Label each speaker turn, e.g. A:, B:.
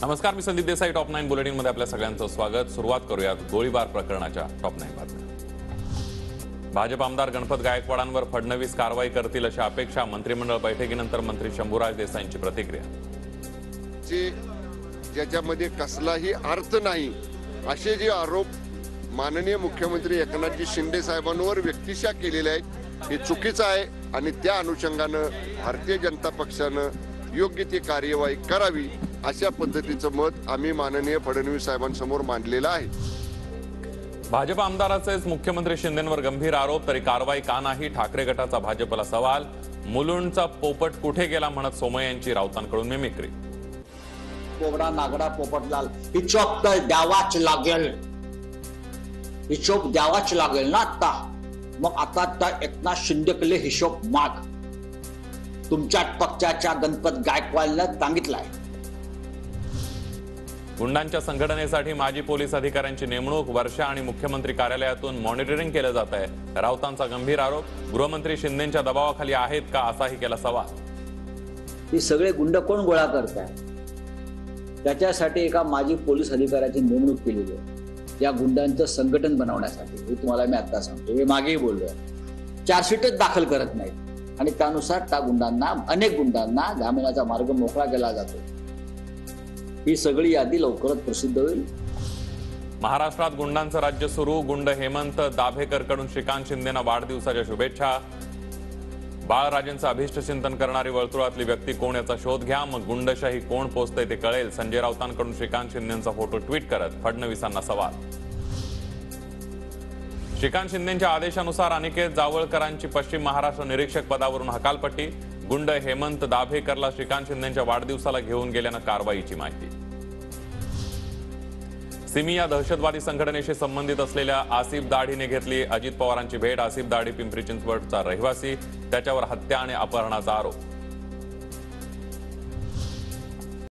A: नमस्कार, मी Sandeep Desai. Top 9 bulletin मध्ये आपल्या सगळ्यांचं स्वागत. सुरुवात करूयात गोळीबार प्रकरणाच्या टॉप 9 बातम्या. भाजप आमदार गणपत गायकवाडांवर फडणवीस कारवाई करतील अशी अपेक्षा. मंत्रिमंडळ बैठकीनंतर मंत्री शंभूराज देसाईंची प्रतिक्रिया.
B: ज्याच्यामध्ये कसलाही अर्थ नाही असे जे आरोप माननीय मुख्यमंत्री एकनाथजी शिंदे साहेबांवर व्यक्तिशः केलेले आहेत हे चुकीचं आहे आणि त्या अनुषंगानं भारतीय जनता पक्षानं योग्य ती कार्यवाही करावी अशा पद्धतीचं मत आम्ही माननीय फडणवीस साहेबांसमोर मांडलेलं आहे.
A: भाजप आमदाराचेच मुख्यमंत्री शिंदेंवर गंभीर आरोप, तरी कारवाई का नाही? ठाकरे गटाचा भाजपला सवाल. मुलुंडचा पोपट कुठे गेला म्हणत सोमय्यांची राऊतांकडून मिमिक्री.
C: कोबडा नागडा पोपटलाल हिशोब तर द्यावाच लागेल, हिशोब द्यावाच लागेल ना. आता मग आता एकनाथ शिंदेकडे हिशोब माग. तुमच्या पक्षाच्या गणपत गायकवाडनं सांगितलंय.
A: गुंडांच्या संघटनेसाठी माजी पोलीस अधिकाऱ्यांची नेमणूक. वर्षा आणि मुख्यमंत्री कार्यालयातून मॉनिटरिंग केलं जात आहे. राऊतांचा गंभीर आरोप. गृहमंत्री शिंदेंच्या दबावाखाली आहेत का असाही केला सवाल.
C: हे सगळे गुंड कोण गोळा करताय? त्याच्यासाठी एका माजी पोलीस अधिकाऱ्याची नेमणूक केलेली आहे या गुंडांचं संघटन बनवण्यासाठी. हे तुम्हाला मी आता सांगतो, हे मागेही बोललोय. चार्जशीटच दाखल करत नाहीत आणि त्यानुसार त्या गुंडांना, अनेक गुंडांना जामिनाचा मार्ग मोकळा केला जातो. ही सगळी यादी लवकरच प्रसिद्ध होईल.
A: महाराष्ट्रात गुंडांचं राज्य सुरू. गुंड हेमंत दाभेकरकडून श्रीकांत शिंदेंना वाढदिवसाच्या शुभेच्छा. बाळराजेंचं अभिष्ट चिंतन करणारी वर्तुळातली व्यक्ती कोण याचा शोध घ्या, मग गुंडशाही कोण पोचतंय ते कळेल. संजय राऊतांकडून श्रीकांत शिंदेंचा फोटो ट्विट करत फडणवीसांना सवाल. श्रीकांत शिंदेंच्या आदेशानुसार अनिकेत जावळकरांची पश्चिम महाराष्ट्र निरीक्षक पदावरून हकालपट्टी. गुंड हेमंत दाभेकरला श्रीकांत शिंदेंच्या वाढदिवसाला घेऊन गेल्यानं कारवाईची माहिती. सिमी या दहशतवादी संघटनेशी संबंधित असलेल्या आसिफ दाढीने घेतली अजित पवारांची भेट. आसिफ दाढी पिंपरी चिंचवडचा रहिवासी, त्याच्यावर हत्या आणि अपहरणाचा आरोप.